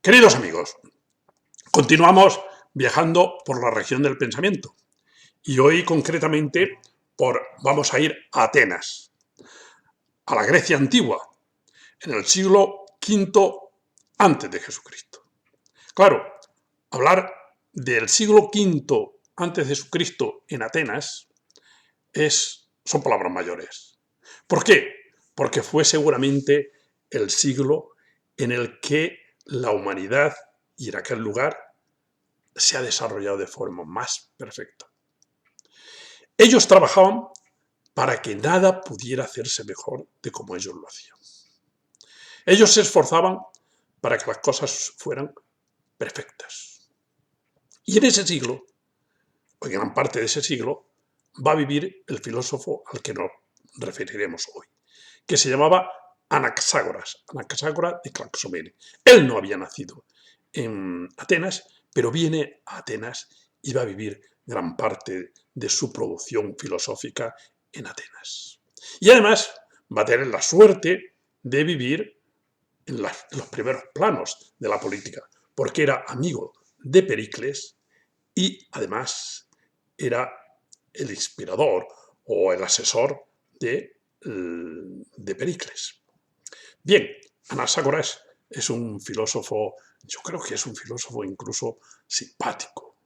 Queridos amigos, continuamos viajando por la región del pensamiento y hoy concretamente vamos a ir a Atenas, a la Grecia antigua, en el siglo V antes de Jesucristo. Claro, hablar del siglo V antes de Jesucristo en Atenas son palabras mayores. ¿Por qué? Porque fue seguramente el siglo en el que la humanidad y en aquel lugar se ha desarrollado de forma más perfecta. Ellos trabajaban para que nada pudiera hacerse mejor de como ellos lo hacían. Ellos se esforzaban para que las cosas fueran perfectas. Y en ese siglo, o en gran parte de ese siglo, va a vivir el filósofo al que nos referiremos hoy, que se llamaba Anaxágoras de Claxomene. Él no había nacido en Atenas, pero viene a Atenas y va a vivir gran parte de su producción filosófica en Atenas. Y además va a tener la suerte de vivir en los primeros planos de la política, porque era amigo de Pericles y además era el inspirador o el asesor de Pericles. Bien, Anaxágoras es un filósofo, yo creo que es un filósofo incluso simpático,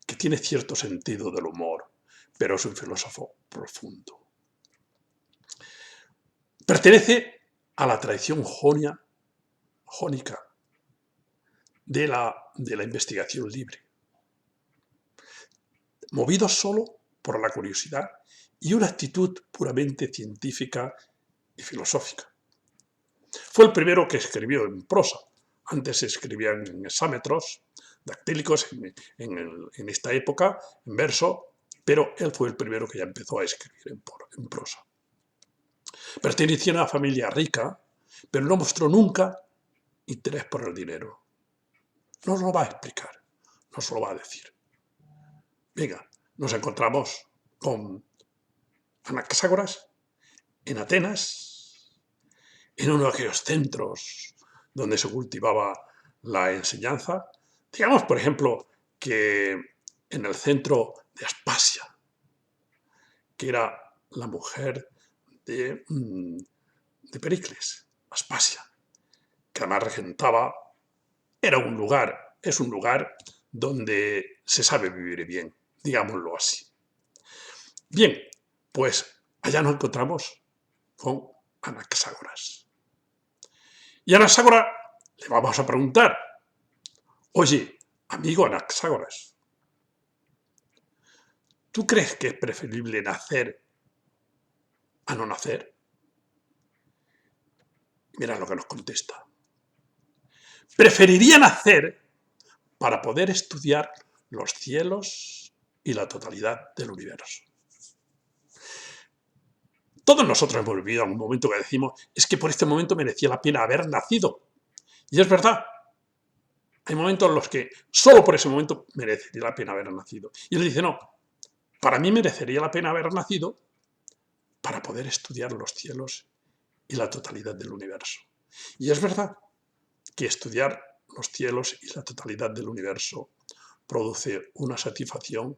que tiene cierto sentido del humor, pero es un filósofo profundo. Pertenece a la tradición jónica de la investigación libre, movido solo por la curiosidad y una actitud puramente científica y filosófica. Fue el primero que escribió en prosa. Antes se escribían en hexámetros dactílicos en esta época, en verso, pero él fue el primero que ya empezó a escribir en prosa. Pertenecía a una familia rica, pero no mostró nunca interés por el dinero. Nos lo va a explicar, nos lo va a decir. Venga, nos encontramos con Anaxágoras en Atenas, en uno de aquellos centros donde se cultivaba la enseñanza. Digamos, por ejemplo, que en el centro de Aspasia, que era la mujer de Pericles, Aspasia, que además regentaba, es un lugar donde se sabe vivir bien, digámoslo así. Bien, pues allá nos encontramos con Anaxágoras. Y a Anaxágoras le vamos a preguntar, oye, amigo Anaxágoras, ¿tú crees que es preferible nacer a no nacer? Mira lo que nos contesta. Preferiría nacer para poder estudiar los cielos y la totalidad del universo. Todos nosotros hemos vivido algún momento que decimos, es que por este momento merecía la pena haber nacido. Y es verdad. Hay momentos en los que solo por ese momento merecería la pena haber nacido. Y él dice, no, para mí merecería la pena haber nacido para poder estudiar los cielos y la totalidad del universo. Y es verdad que estudiar los cielos y la totalidad del universo produce una satisfacción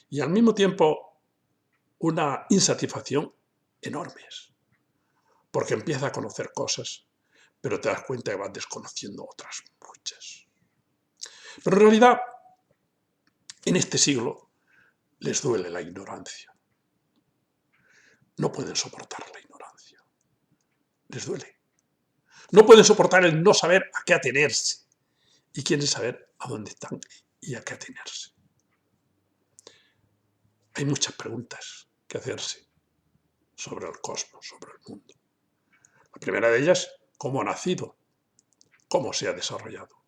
y al mismo tiempo una insatisfacción enormes, porque empiezas a conocer cosas, pero te das cuenta que vas desconociendo otras muchas. Pero en realidad, en este siglo, les duele la ignorancia. No pueden soportar la ignorancia. Les duele. No pueden soportar el no saber a qué atenerse. Y quieren saber a dónde están y a qué atenerse. Hay muchas preguntas que hacerse sobre el cosmos, sobre el mundo. La primera de ellas, ¿cómo ha nacido? ¿Cómo se ha desarrollado?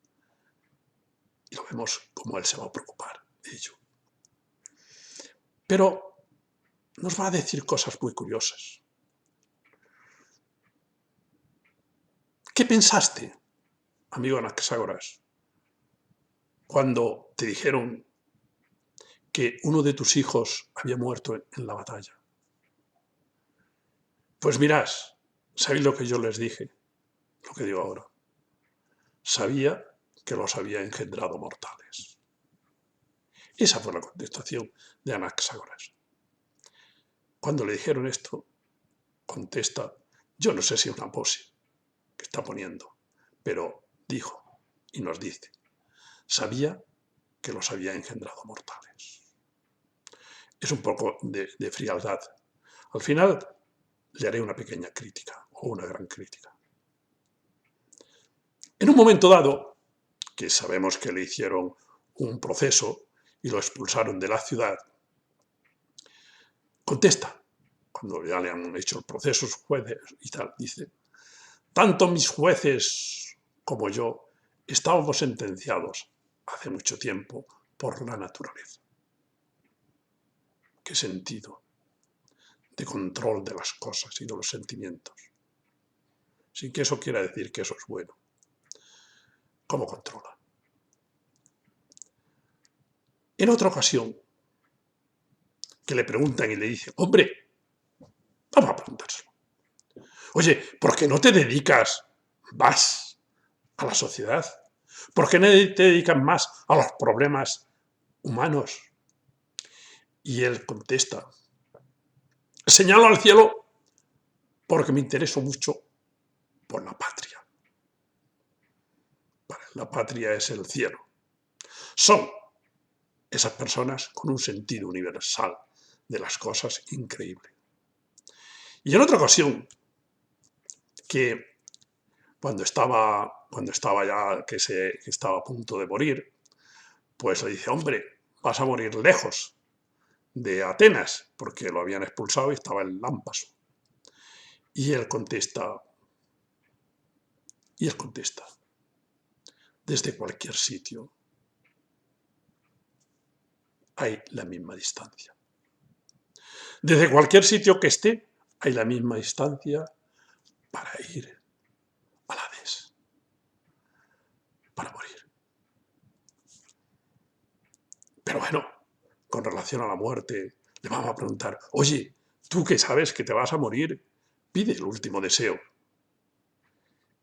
Y lo vemos cómo él se va a preocupar de ello. Pero nos va a decir cosas muy curiosas. ¿Qué pensaste, amigo Anaxágoras, cuando te dijeron que uno de tus hijos había muerto en la batalla? Pues mirad, ¿sabéis lo que yo les dije? Lo que digo ahora. Sabía que los había engendrado mortales. Esa fue la contestación de Anaxágoras. Cuando le dijeron esto, contesta, yo no sé si es una pose que está poniendo, pero dijo y nos dice, sabía que los había engendrado mortales. Es un poco de frialdad. Al final le haré una pequeña crítica o una gran crítica. En un momento dado, que sabemos que le hicieron un proceso y lo expulsaron de la ciudad, contesta, cuando ya le han hecho el proceso sus jueces y tal, dice, tanto mis jueces como yo estábamos sentenciados hace mucho tiempo por la naturaleza. ¿Qué sentido de control de las cosas y de los sentimientos? Sin que eso quiera decir que eso es bueno. ¿Cómo controla? En otra ocasión, que le preguntan y le dicen, hombre, vamos a preguntárselo. Oye, ¿por qué no te dedicas más a la sociedad? ¿Por qué no te dedicas más a los problemas humanos? Y él contesta, señalo al cielo porque me intereso mucho por la patria. La patria es el cielo. Son esas personas con un sentido universal de las cosas increíble. Y en otra ocasión, que cuando estaba ya, que estaba a punto de morir, pues le dice, hombre, vas a morir lejos de Atenas, porque lo habían expulsado y estaba en Lámpaso. Y él contesta, desde cualquier sitio hay la misma distancia. Desde cualquier sitio que esté, hay la misma distancia para ir al Hades, para morir. Pero bueno, con relación a la muerte, le vamos a preguntar, oye, tú que sabes que te vas a morir, pide el último deseo.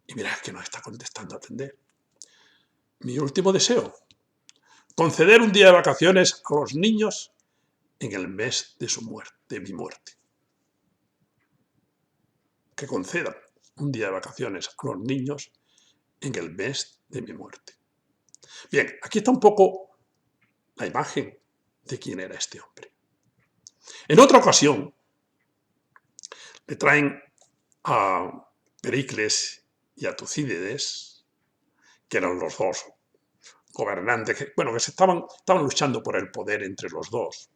Y mira que nos está contestando a atender. Mi último deseo, conceder un día de vacaciones a los niños en el mes de su muerte, de mi muerte. Que concedan un día de vacaciones a los niños en el mes de mi muerte. Bien, aquí está un poco la imagen de quién era este hombre. En otra ocasión, le traen a Pericles y a Tucídides, que eran los dos gobernantes, que estaban luchando por el poder entre los dos.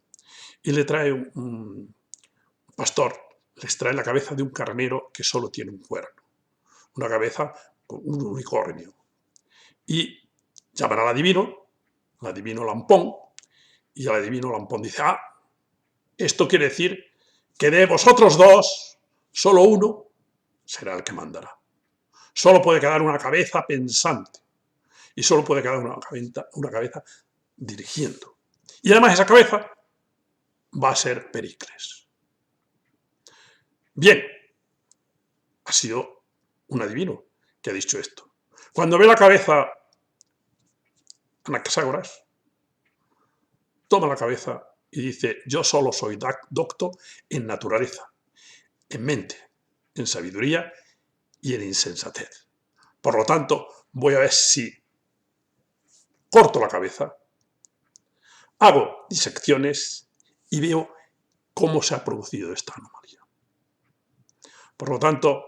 Y le trae un pastor, les trae la cabeza de un carnero que solo tiene un cuerno, una cabeza con un unicornio. Y llaman al adivino Lampón, y el adivino Lampón dice, esto quiere decir que de vosotros dos, solo uno será el que mandará. Solo puede quedar una cabeza pensante y solo puede quedar una cabeza dirigiendo. Y además esa cabeza va a ser Pericles. Bien, ha sido un adivino que ha dicho esto. Cuando ve la cabeza Anaxágoras, toma la cabeza y dice, yo solo soy docto en naturaleza, en mente, en sabiduría y en insensatez. Por lo tanto, voy a ver si corto la cabeza, hago disecciones y veo cómo se ha producido esta anomalía. Por lo tanto,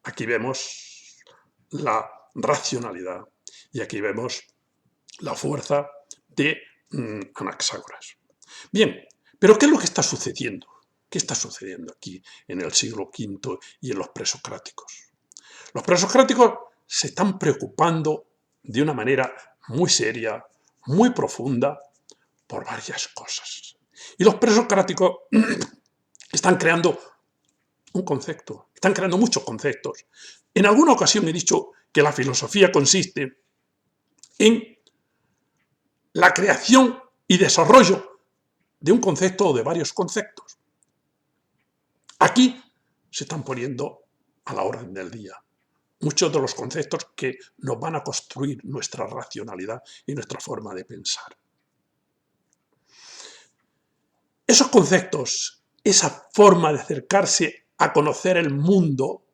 aquí vemos la racionalidad y aquí vemos la fuerza de Anaxágoras. Bien, pero ¿qué es lo que está sucediendo? ¿Qué está sucediendo aquí en el siglo V y en los presocráticos? Los presocráticos se están preocupando de una manera muy seria, muy profunda, por varias cosas. Y los presocráticos están creando un concepto, están creando muchos conceptos. En alguna ocasión he dicho que la filosofía consiste en la creación y desarrollo de un concepto o de varios conceptos. Aquí se están poniendo a la orden del día muchos de los conceptos que nos van a construir nuestra racionalidad y nuestra forma de pensar. Esos conceptos, esa forma de acercarse a conocer el mundo,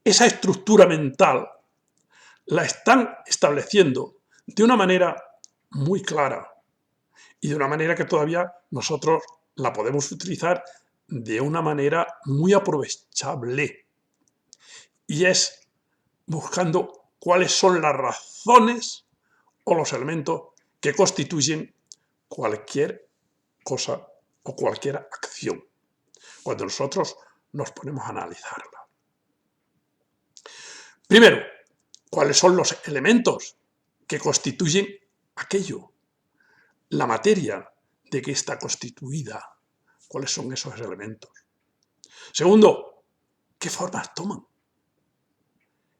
esa estructura mental, la están estableciendo de una manera muy clara y de una manera que todavía nosotros la podemos utilizar de una manera muy aprovechable. Y es buscando cuáles son las razones o los elementos que constituyen cualquier cosa o cualquier acción, cuando nosotros nos ponemos a analizarla. Primero, ¿cuáles son los elementos que constituyen aquello? La materia de que está constituida. ¿Cuáles son esos elementos? Segundo, ¿qué formas toman?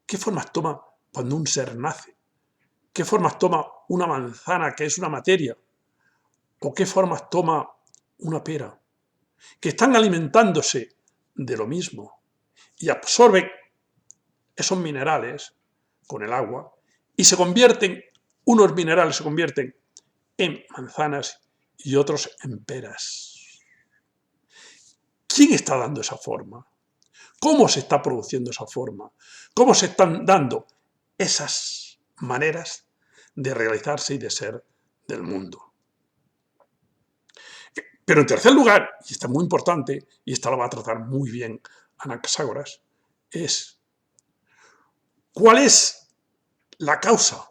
¿Qué formas toma cuando un ser nace? ¿Qué formas toma una manzana, que es una materia? ¿O qué formas toma una pera? Que están alimentándose de lo mismo y absorben esos minerales con el agua y se convierten, unos minerales se convierten en manzanas y otros en peras. ¿Quién está dando esa forma? ¿Cómo se está produciendo esa forma? ¿Cómo se están dando esas maneras de realizarse y de ser del mundo? Pero en tercer lugar, y está muy importante, y esta lo va a tratar muy bien Anaxágoras, es ¿cuál es la causa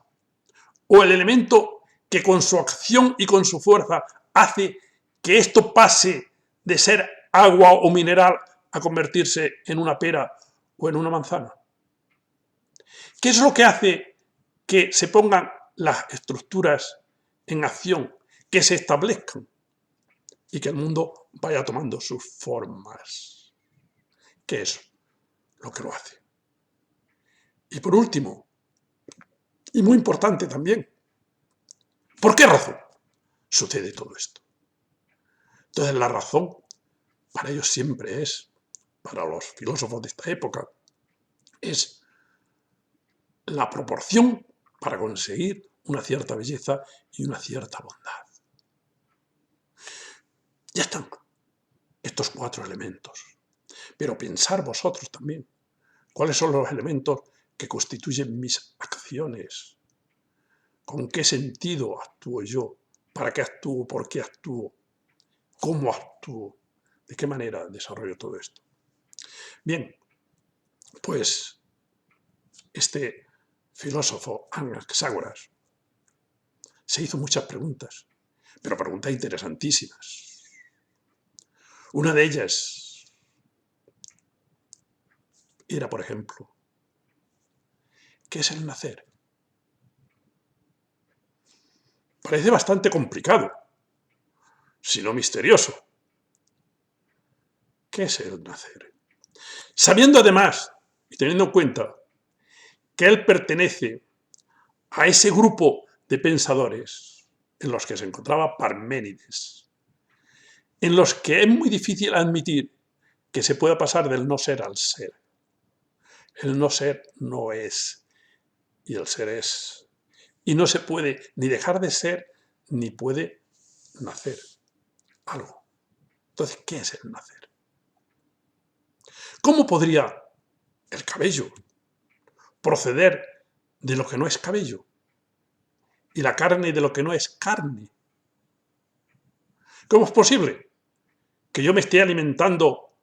o el elemento que con su acción y con su fuerza hace que esto pase de ser agua o mineral a convertirse en una pera o en una manzana? ¿Qué es lo que hace que se pongan las estructuras en acción, que se establezcan y que el mundo vaya tomando sus formas? ¿Qué es lo que lo hace? Y por último, y muy importante también, ¿por qué razón sucede todo esto? Entonces la razón para ellos siempre es, para los filósofos de esta época, es la proporción para conseguir una cierta belleza y una cierta bondad. Ya están estos cuatro elementos. Pero pensar vosotros también, ¿cuáles son los elementos que constituyen mis acciones? ¿Con qué sentido actúo yo? ¿Para qué actúo? ¿Por qué actúo? ¿Cómo actúo? ¿De qué manera desarrollo todo esto? Bien, pues este filósofo Anaxágoras se hizo muchas preguntas, pero preguntas interesantísimas. Una de ellas era, por ejemplo, ¿qué es el nacer? Parece bastante complicado, si no misterioso. ¿Qué es el nacer? Sabiendo además, y teniendo en cuenta, que él pertenece a ese grupo de pensadores en los que se encontraba Parménides, en los que es muy difícil admitir que se pueda pasar del no ser al ser. El no ser no es, y el ser es. Y no se puede ni dejar de ser, ni puede nacer algo. Entonces, ¿qué es el nacer? ¿Cómo podría el cabello proceder de lo que no es cabello? Y la carne de lo que no es carne. ¿Cómo es posible que yo me esté alimentando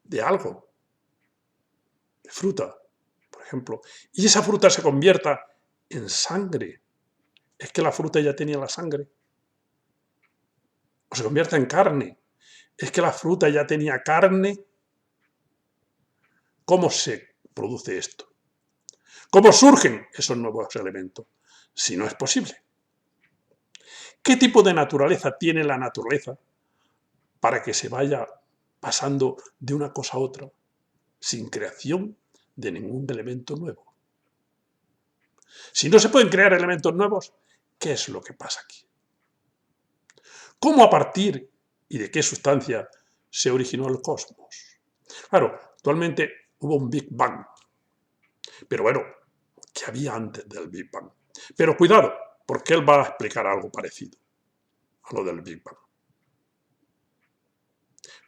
de algo, de fruta, por ejemplo, y esa fruta se convierta en sangre? ¿Es que la fruta ya tenía la sangre? ¿O se convierta en carne? ¿Es que la fruta ya tenía carne? ¿Cómo se produce esto? ¿Cómo surgen esos nuevos elementos? Si no es posible. ¿Qué tipo de naturaleza tiene la naturaleza para que se vaya pasando de una cosa a otra sin creación de ningún elemento nuevo? Si no se pueden crear elementos nuevos, ¿qué es lo que pasa aquí? ¿Cómo a partir y de qué sustancia se originó el cosmos? Claro, actualmente hubo un Big Bang, Pero bueno, ¿qué había antes del Big Bang? Pero cuidado, porque él va a explicar algo parecido a lo del Big Bang.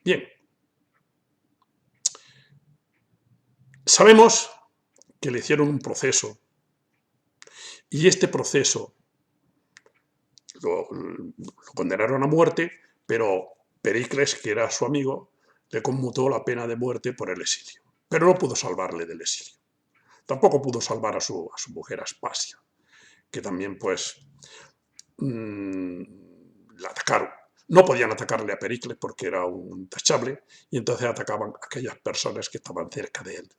Bien, sabemos que le hicieron un proceso y este proceso lo condenaron a muerte, pero Pericles, que era su amigo, le conmutó la pena de muerte por el exilio. Pero no pudo salvarle del exilio. Tampoco pudo salvar a su mujer Aspasia, que también pues la atacaron. No podían atacarle a Pericles porque era un intachable y entonces atacaban a aquellas personas que estaban cerca de él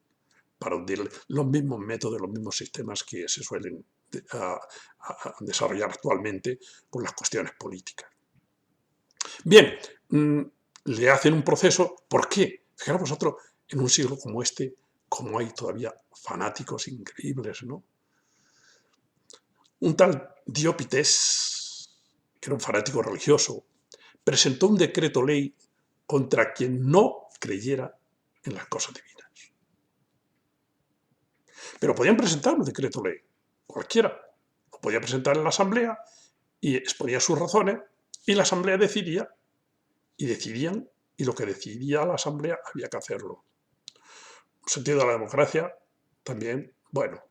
para hundirle. Los mismos métodos, los mismos sistemas que se suelen desarrollar actualmente con las cuestiones políticas. Bien, le hacen un proceso. ¿Por qué? Fijaros vosotros, en un siglo como este, como hay todavía fanáticos increíbles, ¿no? Un tal Diópites, que era un fanático religioso, presentó un decreto ley contra quien no creyera en las cosas divinas. Pero podían presentar un decreto ley, cualquiera. Lo podía presentar en la asamblea y exponía sus razones y la asamblea decidía y decidían y lo que decidía la asamblea había que hacerlo. Un sentido de la democracia también, bueno,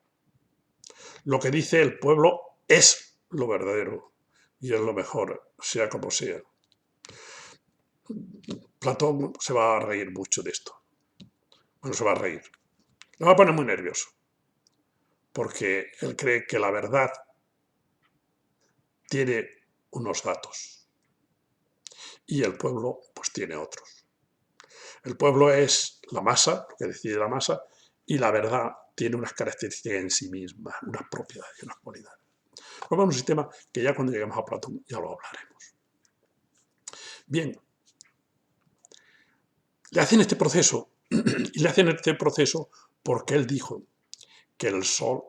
lo que dice el pueblo es lo verdadero y es lo mejor, sea como sea. Platón se va a reír mucho de esto. Bueno, se va a reír. Le va a poner muy nervioso, porque él cree que la verdad tiene unos datos y el pueblo pues tiene otros. El pueblo es la masa, lo que decide la masa, y la verdad tiene unas características en sí mismas, unas propiedades y unas cualidades. Pues es un sistema que ya cuando lleguemos a Platón ya lo hablaremos. Bien, le hacen este proceso, y le hacen este proceso porque él dijo que el sol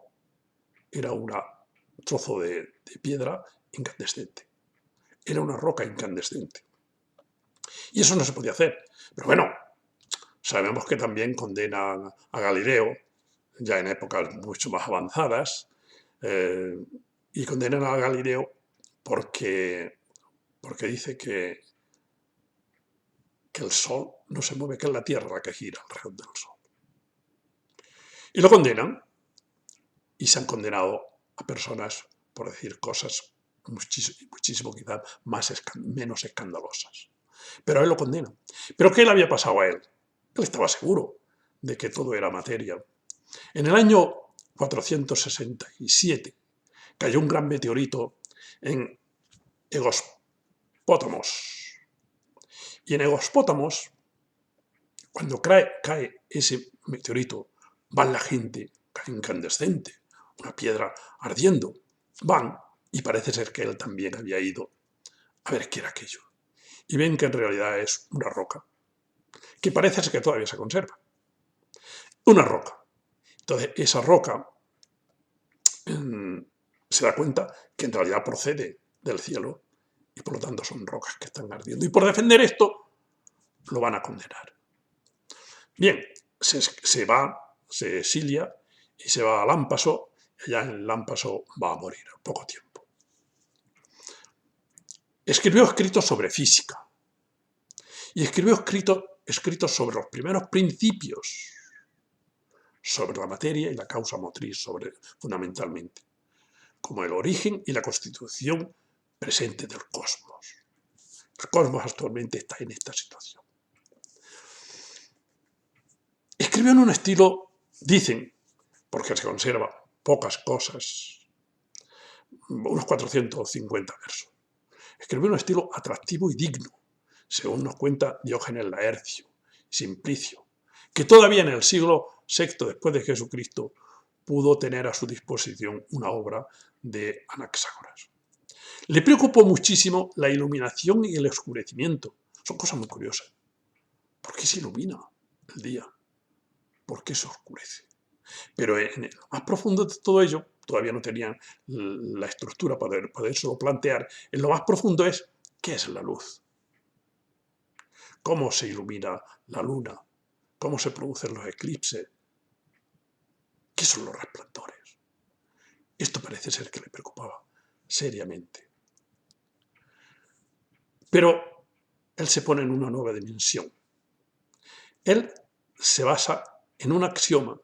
era un trozo de piedra incandescente, era una roca incandescente. Y eso no se podía hacer. Pero bueno, sabemos que también condenan a Galileo, ya en épocas mucho más avanzadas, y condenan a Galileo porque dice que el Sol no se mueve, que es la Tierra la que gira alrededor del Sol. Y lo condenan, y se han condenado a personas por decir cosas muchísimo quizás menos escandalosas. Pero a él lo condenan. ¿Pero qué le había pasado a él? Él estaba seguro de que todo era materia. En el año 467 cayó un gran meteorito en Egospótamos. Y en Egospótamos, cuando cae ese meteorito, van la gente, cae incandescente, una piedra ardiendo. Van, y parece ser que él también había ido a ver qué era aquello. Y ven que en realidad es una roca, que parece ser que todavía se conserva. Una roca. Entonces, esa roca se da cuenta que en realidad procede del cielo y por lo tanto son rocas que están ardiendo. Y por defender esto, lo van a condenar. Bien, se va, se exilia y se va a Lámpaso, y allá en Lámpaso va a morir en poco tiempo. Escribió escritos sobre física y escribió escritos sobre los primeros principios sobre la materia y la causa motriz, fundamentalmente, como el origen y la constitución presente del cosmos. El cosmos actualmente está en esta situación. Escribió en un estilo, dicen, porque se conserva pocas cosas, unos 450 versos. Escribió en un estilo atractivo y digno, según nos cuenta Diógenes Laercio, Simplicio, que todavía en el siglo VI después de Jesucristo pudo tener a su disposición una obra de Anaxágoras. Le preocupó muchísimo la iluminación y el oscurecimiento. Son cosas muy curiosas. ¿Por qué se ilumina el día? ¿Por qué se oscurece? Pero en lo más profundo de todo ello, todavía no tenían la estructura para podérselo plantear, en lo más profundo es, ¿qué es la luz? ¿Cómo se ilumina la luna? ¿Cómo se producen los eclipses? ¿Qué son los resplandores? Esto parece ser que le preocupaba seriamente. Pero él se pone en una nueva dimensión. Él se basa en un axioma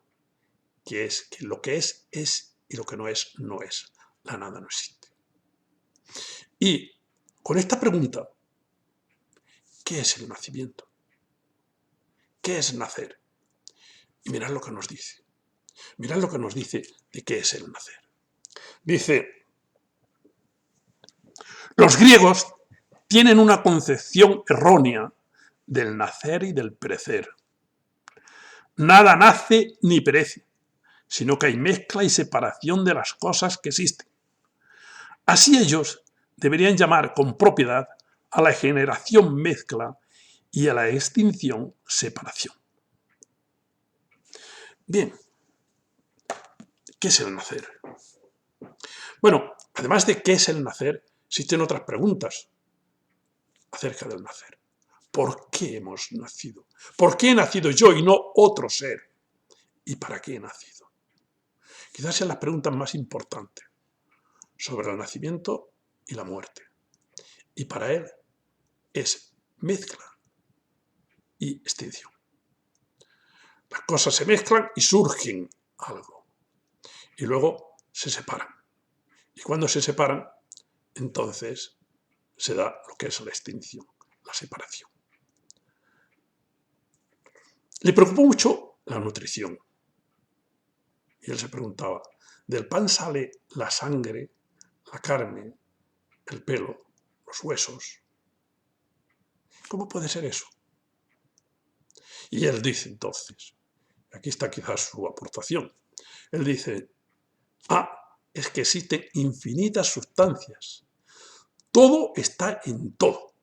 que es que lo que es y lo que no es, no es. La nada no existe. Y con esta pregunta, ¿qué es el nacimiento? ¿Qué es nacer? Y mirad lo que nos dice. Mirad lo que nos dice de qué es el nacer. Dice, los griegos tienen una concepción errónea del nacer y del perecer. Nada nace ni perece, sino que hay mezcla y separación de las cosas que existen. Así ellos deberían llamar con propiedad a la generación mezcla y a la extinción separación. Bien, ¿qué es el nacer? Bueno, además de qué es el nacer, existen otras preguntas acerca del nacer. ¿Por qué hemos nacido? ¿Por qué he nacido yo y no otro ser? ¿Y para qué he nacido? Quizás sean las preguntas más importantes sobre el nacimiento y la muerte. Y para él es mezcla y extinción. Las cosas se mezclan y surgen algo. Y luego se separan. Y cuando se separan, entonces se da lo que es la extinción, la separación. Le preocupó mucho la nutrición. Y él se preguntaba, ¿del pan sale la sangre, la carne, el pelo, los huesos? ¿Cómo puede ser eso? Y él dice entonces, aquí está quizás su aportación, él dice, es que existen infinitas sustancias. Todo está en todo.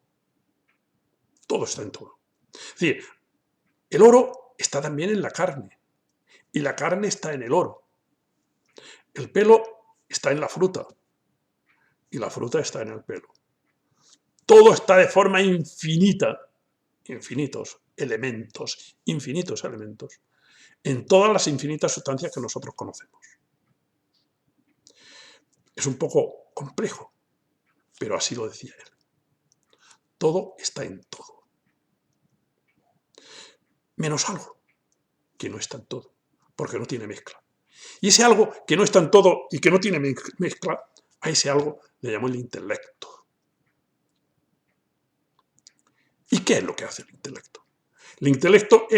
Todo está en todo. Es decir, el oro está también en la carne. Y la carne está en el oro. El pelo está en la fruta. Y la fruta está en el pelo. Todo está de forma infinita. Infinitos elementos. En todas las infinitas sustancias que nosotros conocemos. Es un poco complejo, pero así lo decía él. Todo está en todo. Menos algo que no está en todo, porque no tiene mezcla. Y ese algo que no está en todo y que no tiene mezcla, a ese algo le llamó el intelecto. ¿Y qué es lo que hace el intelecto? El intelecto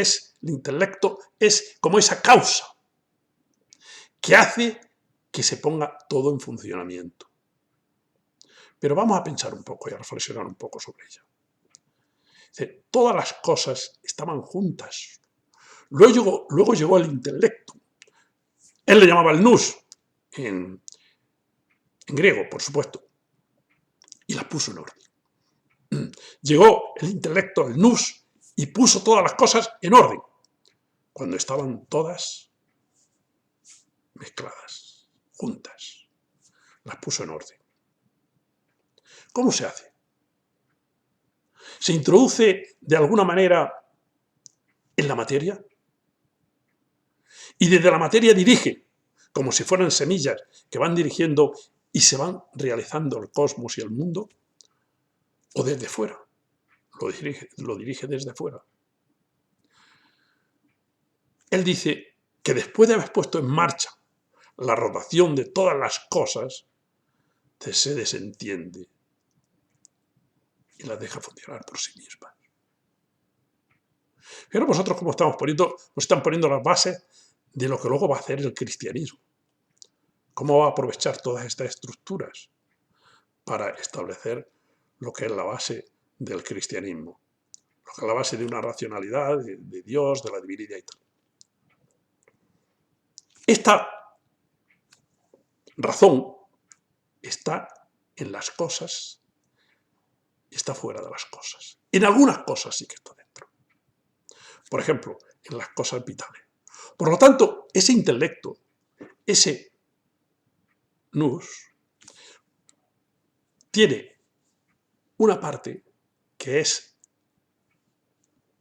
es como esa causa que hace que se ponga todo en funcionamiento. Pero vamos a pensar un poco y a reflexionar un poco sobre ella. Todas las cosas estaban juntas. Luego llegó el intelecto. Él le llamaba el nous, en griego, por supuesto, y las puso en orden. Llegó el intelecto, el nous, y puso todas las cosas en orden, cuando estaban todas mezcladas, juntas. Las puso en orden. ¿Cómo se hace? ¿Se introduce de alguna manera en la materia? Y desde la materia dirige, como si fueran semillas que van dirigiendo y se van realizando el cosmos y el mundo, o desde fuera, lo dirige desde fuera. Él dice que después de haber puesto en marcha la rotación de todas las cosas, se desentiende y las deja funcionar por sí mismas. Pero vosotros cómo nos están poniendo las bases de lo que luego va a hacer el cristianismo. ¿Cómo va a aprovechar todas estas estructuras para establecer lo que es la base del cristianismo? Lo que es la base de una racionalidad, de Dios, de la divinidad y tal. Esta razón está en las cosas y está fuera de las cosas. En algunas cosas sí que está dentro. Por ejemplo, en las cosas vitales. Por lo tanto, ese intelecto, ese nous, tiene una parte que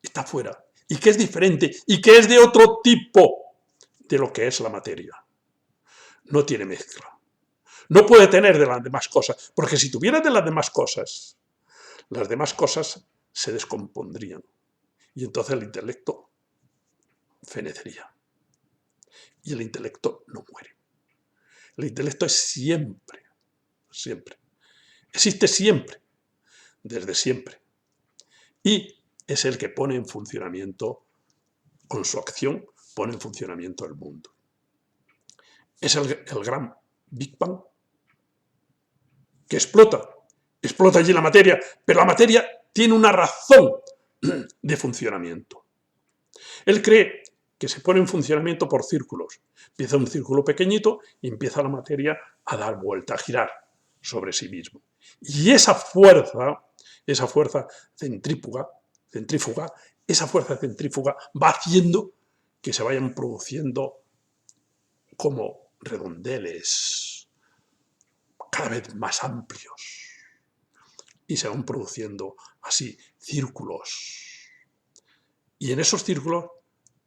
está fuera y que es diferente y que es de otro tipo de lo que es la materia. No tiene mezcla. No puede tener de las demás cosas, porque si tuviera de las demás cosas se descompondrían. Y entonces el intelecto fenecería. Y el intelecto no muere. El intelecto es siempre, siempre. Existe siempre, desde siempre. Y es el que pone en funcionamiento, con su acción, pone en funcionamiento el mundo. Es el gran Big Bang que explota allí la materia, pero la materia tiene una razón de funcionamiento. Él cree que se pone en funcionamiento por círculos. Empieza un círculo pequeñito y empieza la materia a dar vuelta, a girar sobre sí mismo. Y esa fuerza centrífuga, va haciendo que se vayan produciendo como redondeles cada vez más amplios. Y se van produciendo así círculos. Y en esos círculos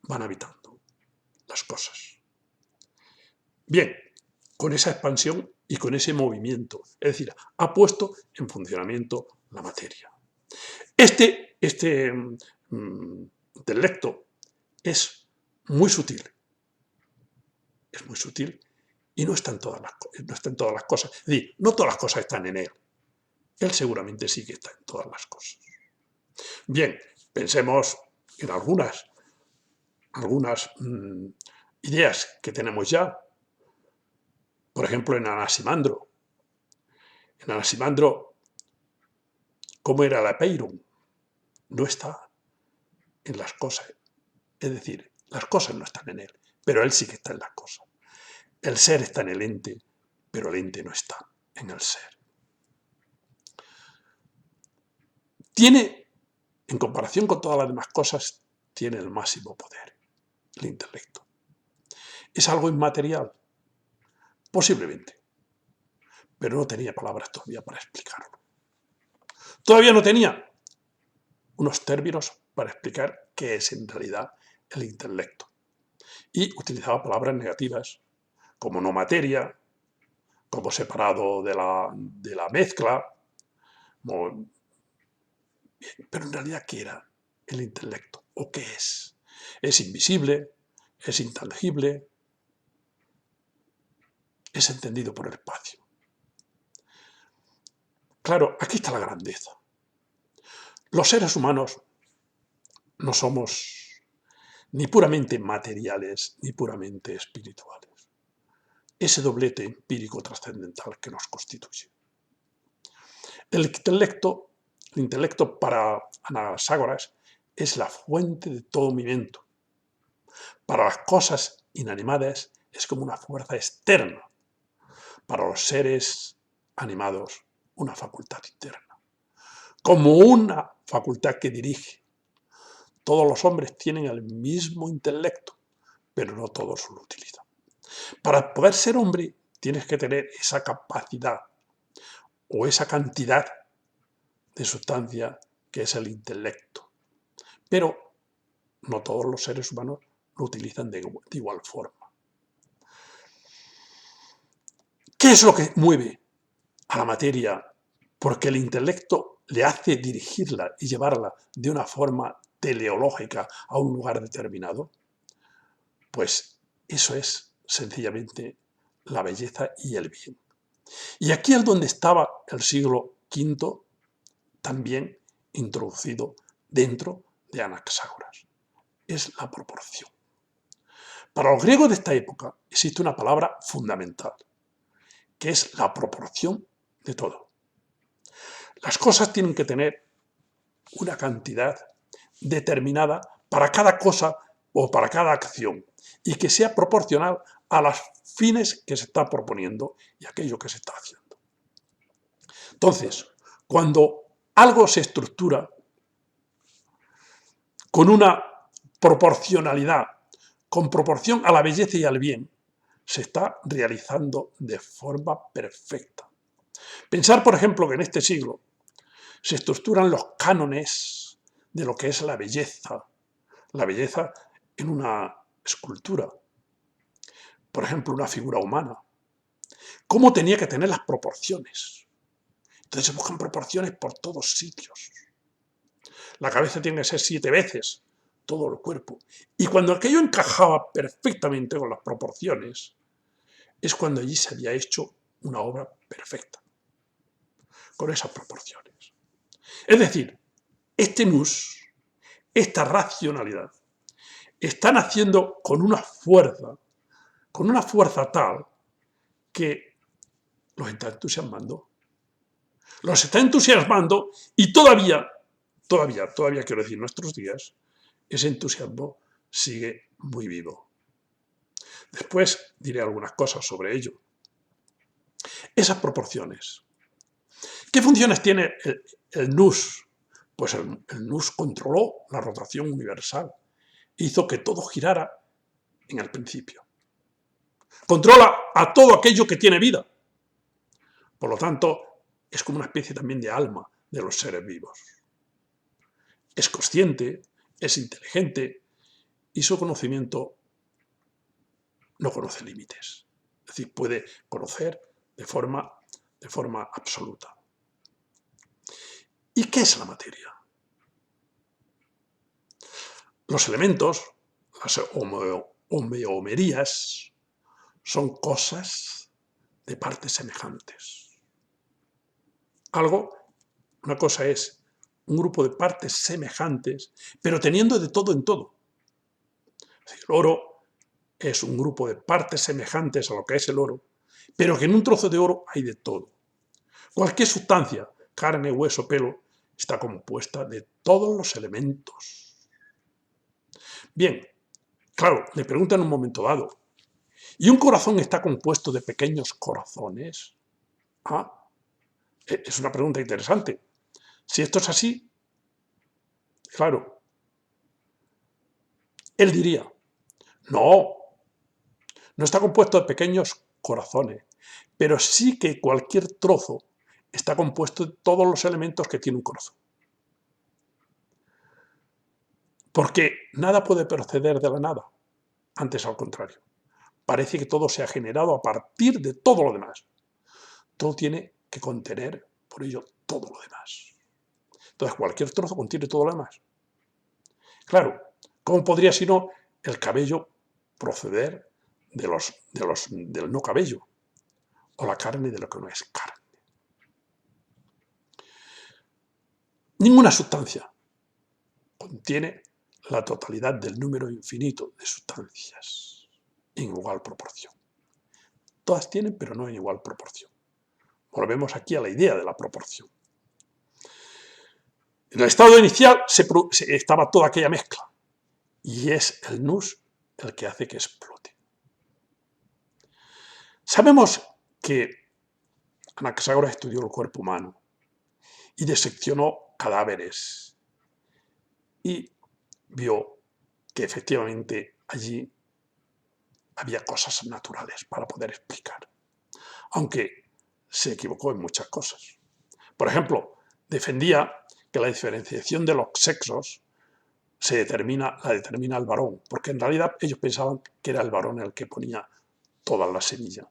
van habitando las cosas. Bien, con esa expansión y con ese movimiento, es decir, ha puesto en funcionamiento la materia. Este intelecto es muy sutil y no está en todas las cosas. Es decir, no todas las cosas están en él. Él seguramente sí que está en todas las cosas. Bien, pensemos en algunas ideas que tenemos ya. Por ejemplo, en Anaximandro. En Anaximandro, ¿cómo era la Peiron? No está en las cosas. Es decir, las cosas no están en él, pero él sí que está en las cosas. El ser está en el ente, pero el ente no está en el ser. Tiene, en comparación con todas las demás cosas, tiene el máximo poder, el intelecto. ¿Es algo inmaterial? Posiblemente, pero no tenía palabras todavía para explicarlo. Todavía no tenía unos términos para explicar qué es en realidad el intelecto. Y utilizaba palabras negativas, como no materia, como separado de la mezcla. Pero en realidad, ¿qué era el intelecto? ¿O qué es? ¿Es invisible? ¿Es intangible? ¿Es entendido por el espacio? Claro, aquí está la grandeza. Los seres humanos no somos ni puramente materiales ni puramente espirituales. Ese doblete empírico trascendental que nos constituye. El intelecto para Anaxágoras es la fuente de todo movimiento. Para las cosas inanimadas es como una fuerza externa. Para los seres animados, una facultad interna. Como una facultad que dirige. Todos los hombres tienen el mismo intelecto, pero no todos lo utilizan. Para poder ser hombre, tienes que tener esa capacidad o esa cantidad de sustancia que es el intelecto. Pero no todos los seres humanos lo utilizan de igual forma. ¿Qué es lo que mueve a la materia? Porque el intelecto le hace dirigirla y llevarla de una forma teleológica a un lugar determinado. Pues eso es sencillamente la belleza y el bien. Y aquí es donde estaba el siglo V también introducido dentro de Anaxágoras. Es la proporción. Para los griegos de esta época existe una palabra fundamental, que es la proporción de todo. Las cosas tienen que tener una cantidad determinada para cada cosa o para cada acción y que sea proporcional a los fines que se está proponiendo y aquello que se está haciendo. Entonces, cuando algo se estructura con una proporcionalidad, con proporción a la belleza y al bien, se está realizando de forma perfecta. Pensar, por ejemplo, que en este siglo se estructuran los cánones de lo que es la belleza en una escultura, por ejemplo, una figura humana, cómo tenía que tener las proporciones. Entonces se buscan proporciones por todos sitios. La cabeza tiene que ser 7 veces todo el cuerpo. Y cuando aquello encajaba perfectamente con las proporciones, es cuando allí se había hecho una obra perfecta, con esas proporciones. Es decir, este nous, esta racionalidad, están haciendo con una fuerza tal que los está entusiasmando. Los está entusiasmando y todavía quiero decir, nuestros días, ese entusiasmo sigue muy vivo. Después diré algunas cosas sobre ello. Esas proporciones. ¿Qué funciones tiene el nous? Pues el nous controló la rotación universal. Hizo que todo girara en el principio. Controla a todo aquello que tiene vida. Por lo tanto, es como una especie también de alma de los seres vivos. Es consciente, es inteligente y su conocimiento no conoce límites. Es decir, puede conocer de forma absoluta. ¿Y qué es la materia? Los elementos, las homeomerías, son cosas de partes semejantes. Una cosa es un grupo de partes semejantes, pero teniendo de todo en todo. Es decir, el oro es un grupo de partes semejantes a lo que es el oro, pero que en un trozo de oro hay de todo. Cualquier sustancia, carne, hueso, pelo, está compuesta de todos los elementos. Bien, claro, me preguntan en un momento dado, ¿y un corazón está compuesto de pequeños corazones? Es una pregunta interesante. Si esto es así, claro, él diría, no está compuesto de pequeños corazones, pero sí que cualquier trozo está compuesto de todos los elementos que tiene un corazón. Porque nada puede proceder de la nada, antes al contrario. Parece que todo se ha generado a partir de todo lo demás. Todo tiene que contener, por ello, todo lo demás. Entonces, cualquier trozo contiene todo lo demás. Claro, ¿cómo podría, si no, el cabello proceder del no cabello? O la carne de lo que no es carne. Ninguna sustancia contiene la totalidad del número infinito de sustancias en igual proporción. Todas tienen, pero no en igual proporción. Volvemos aquí a la idea de la proporción. En el estado inicial estaba toda aquella mezcla y es el nous el que hace que explote. Sabemos que Anaxágoras estudió el cuerpo humano y diseccionó cadáveres y vio que efectivamente allí había cosas naturales para poder explicar, aunque se equivocó en muchas cosas. Por ejemplo, defendía que la diferenciación de los sexos la determina el varón, porque en realidad ellos pensaban que era el varón el que ponía todas las semillas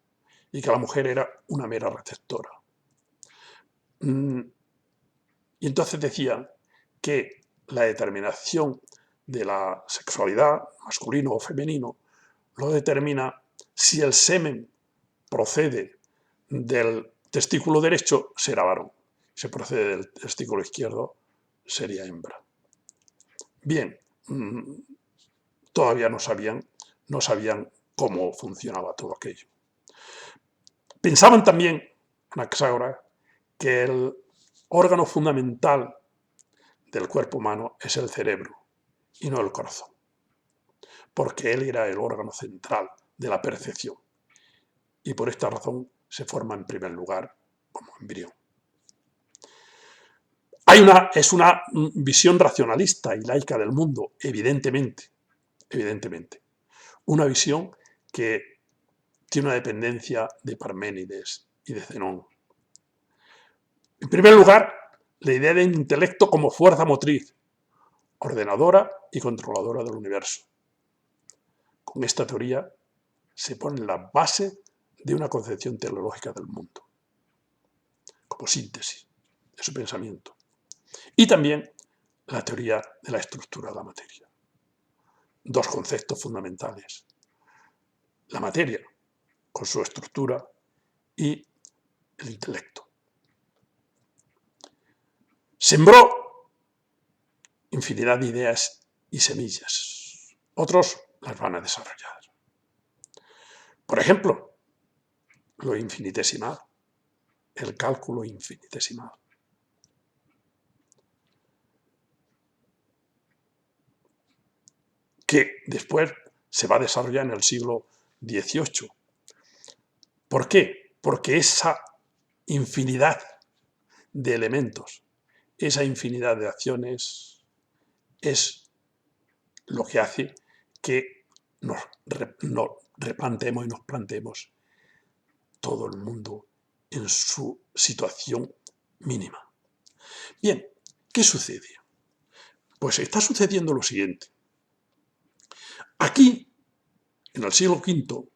y que la mujer era una mera receptora. Y entonces decía que la determinación de la sexualidad, masculino o femenino, lo determina si el semen procede del testículo derecho, será varón. Si procede del testículo izquierdo, sería hembra. Bien, todavía no sabían cómo funcionaba todo aquello. Pensaban también, Anaxágoras, que el órgano fundamental del cuerpo humano es el cerebro y no el corazón, porque él era el órgano central de la percepción y por esta razón se forma en primer lugar como embrión. Es una visión racionalista y laica del mundo, evidentemente. Una visión que tiene una dependencia de Parménides y de Zenón. En primer lugar, la idea del intelecto como fuerza motriz, ordenadora y controladora del universo. Con esta teoría se pone la base de una concepción teleológica del mundo, como síntesis de su pensamiento. Y también la teoría de la estructura de la materia. Dos conceptos fundamentales. La materia, con su estructura, y el intelecto. Sembró infinidad de ideas y semillas. Otros las van a desarrollar. Por ejemplo, lo infinitesimal, el cálculo infinitesimal. Que después se va a desarrollar en el siglo XVIII. ¿Por qué? Porque esa infinidad de elementos, esa infinidad de acciones, es lo que hace que nos replanteemos y nos planteemos todo el mundo en su situación mínima. Bien, ¿qué sucede? Pues está sucediendo lo siguiente. Aquí, en el siglo V,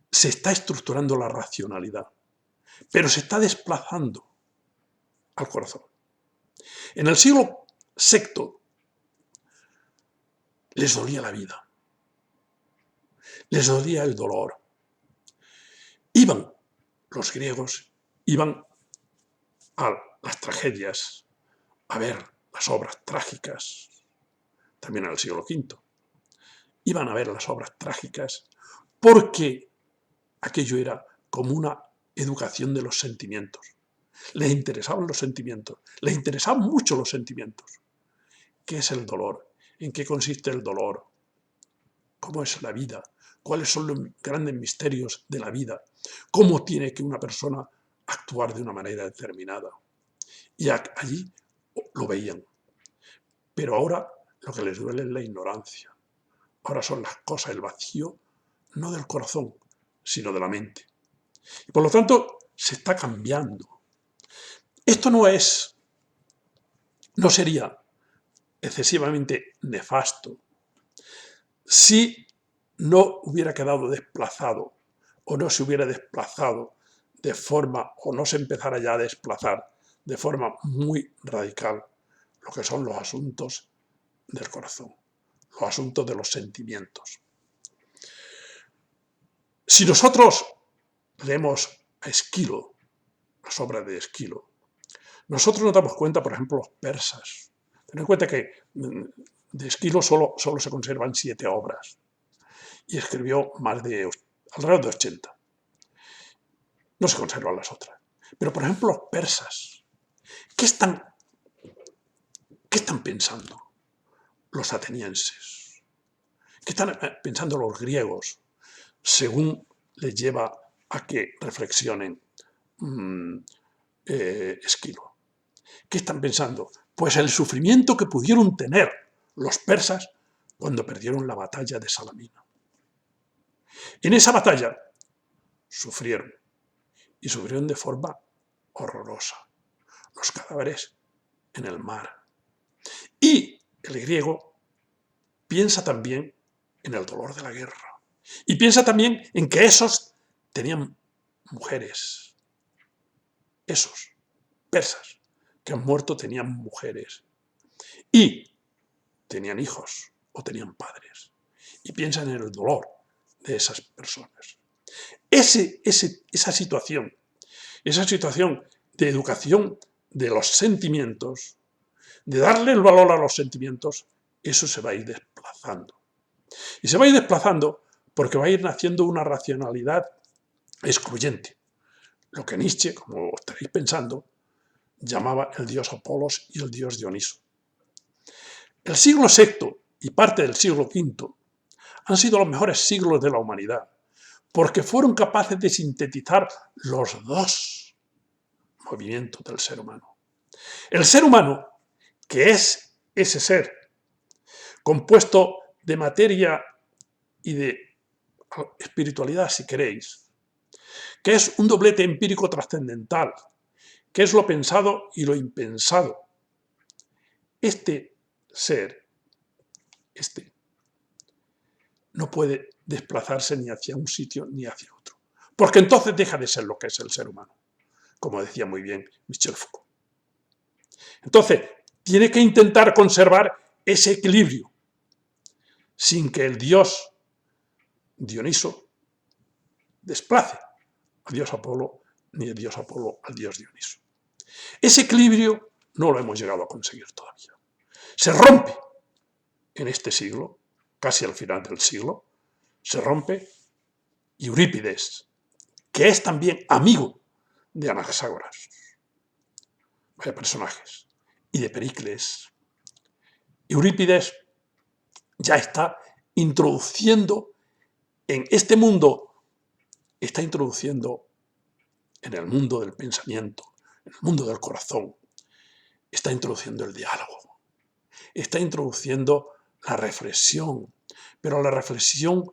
se está estructurando la racionalidad, pero se está desplazando al corazón. En el siglo VI les dolía la vida, les dolía el dolor. Los griegos iban a las tragedias, a ver las obras trágicas, también en el siglo V. Iban a ver las obras trágicas porque aquello era como una educación de los sentimientos. Les interesaban los sentimientos, les interesaban mucho los sentimientos. ¿Qué es el dolor? ¿En qué consiste el dolor? ¿Cómo es la vida? ¿Cuáles son los grandes misterios de la vida? ¿Cómo tiene que una persona actuar de una manera determinada? Y allí lo veían. Pero ahora lo que les duele es la ignorancia. Ahora son las cosas, el vacío, no del corazón, sino de la mente. Y por lo tanto, se está cambiando. Esto no sería excesivamente nefasto si no hubiera quedado desplazado o no se hubiera desplazado de forma, o no se empezara ya a desplazar de forma muy radical lo que son los asuntos del corazón, los asuntos de los sentimientos. Si nosotros leemos a Esquilo, las obras de Esquilo, nosotros nos damos cuenta, por ejemplo, los persas. Ten en cuenta que de Esquilo solo se conservan 7 obras y escribió alrededor de 80. No se conservan las otras. Pero, por ejemplo, los persas, ¿qué están pensando los atenienses? ¿Qué están pensando los griegos según les lleva a que reflexionen Esquilo? ¿Qué están pensando? Pues el sufrimiento que pudieron tener los persas cuando perdieron la batalla de Salamina. En esa batalla sufrieron, y sufrieron de forma horrorosa. Los cadáveres en el mar. Y el griego piensa también en el dolor de la guerra. Y piensa también en que esos tenían mujeres. Esos persas que han muerto tenían mujeres. Y tenían hijos o tenían padres. Y piensan en el dolor de esas personas. Esa situación de educación de los sentimientos, de darle el valor a los sentimientos, eso se va a ir desplazando. Y se va a ir desplazando porque va a ir naciendo una racionalidad excluyente. Lo que Nietzsche, como estaréis pensando, llamaba el dios Apolos y el dios Dioniso. El siglo VI y parte del siglo V han sido los mejores siglos de la humanidad, porque fueron capaces de sintetizar los dos movimientos del ser humano. El ser humano, que es ese ser compuesto de materia y de espiritualidad, si queréis, que es un doblete empírico trascendental, que es lo pensado y lo impensado. Este ser, no puede desplazarse ni hacia un sitio ni hacia otro, porque entonces deja de ser lo que es el ser humano, como decía muy bien Michel Foucault. Entonces, tiene que intentar conservar ese equilibrio, sin que el dios Dioniso desplace al dios Apolo, ni el dios Apolo al dios Dioniso. Ese equilibrio no lo hemos llegado a conseguir todavía. Se rompe en este siglo, casi al final del siglo, se rompe, y Eurípides, que es también amigo de Anaxágoras, vaya personajes, y de Pericles. Eurípides ya está introduciendo en este mundo, está introduciendo en el mundo del pensamiento, en el mundo del corazón, está introduciendo el diálogo, está introduciendo la reflexión, pero la reflexión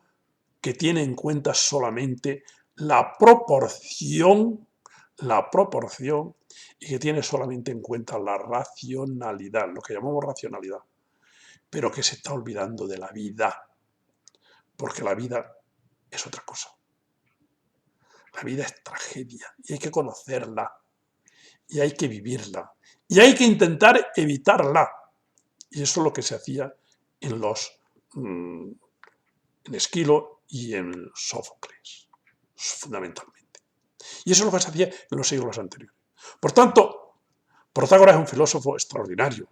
que tiene en cuenta solamente la proporción, y que tiene solamente en cuenta la racionalidad, lo que llamamos racionalidad, pero que se está olvidando de la vida, porque la vida es otra cosa. La vida es tragedia y hay que conocerla, y hay que vivirla, y hay que intentar evitarla. Y eso es lo que se hacía en en Esquilo y en Sófocles, fundamentalmente. Y eso es lo que se hacía en los siglos anteriores. Por tanto, Protágoras es un filósofo extraordinario,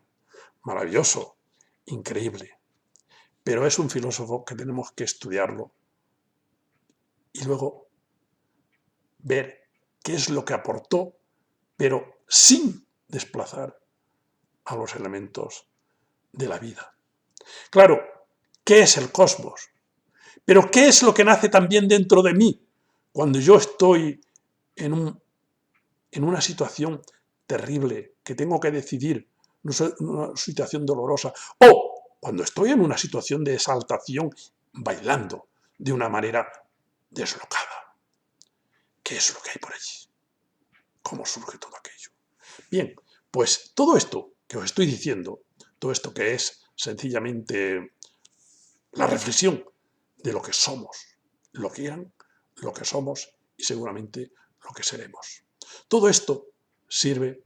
maravilloso, increíble, pero es un filósofo que tenemos que estudiarlo y luego ver qué es lo que aportó, pero sin desplazar a los elementos de la vida. Claro, ¿qué es el cosmos? Pero ¿qué es lo que nace también dentro de mí cuando yo estoy en una situación terrible, que tengo que decidir, una situación dolorosa, o cuando estoy en una situación de exaltación, bailando de una manera deslocada? ¿Qué es lo que hay por allí? ¿Cómo surge todo aquello? Bien, pues todo esto que os estoy diciendo, todo esto que es sencillamente la reflexión de lo que somos, lo que eran, lo que somos y seguramente lo que seremos. Todo esto sirve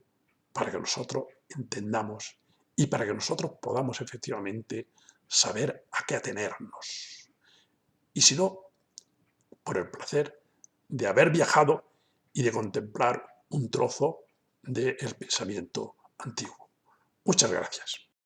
para que nosotros entendamos y para que nosotros podamos efectivamente saber a qué atenernos. Y si no, por el placer de haber viajado y de contemplar un trozo del pensamiento antiguo. Muchas gracias.